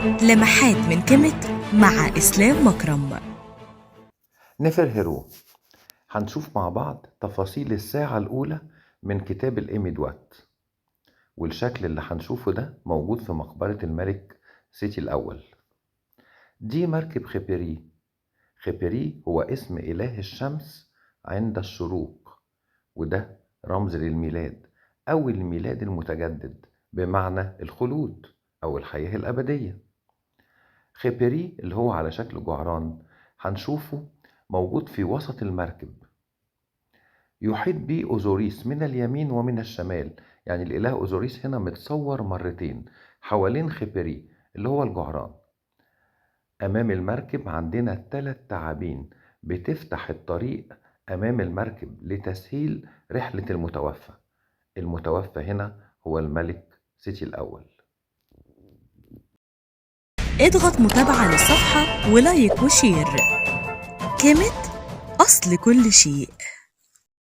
لمحات من كيميت مع إسلام مكرم. نفرهرو. هنشوف مع بعض تفاصيل الساعة الأولى من كتاب الإيميدوات، والشكل اللي هنشوفه ده موجود في مقبرة الملك سيتي الأول. دي مركب خبيري. خبيري هو اسم إله الشمس عند الشروق، وده رمز للميلاد أو الميلاد المتجدد، بمعنى الخلود أو الحياة الأبدية. خبيري اللي هو على شكل جعران هنشوفه موجود في وسط المركب، يحيط به أوزوريس من اليمين ومن الشمال. يعني الإله أوزوريس هنا متصور مرتين حوالين خبري اللي هو الجعران. أمام المركب عندنا 3 تعابين بتفتح الطريق أمام المركب لتسهيل رحلة المتوفى. المتوفى هنا هو الملك سيتي الأول. اضغط متابعة للصفحة ولايك وشير. كيميت، أصل كل شيء.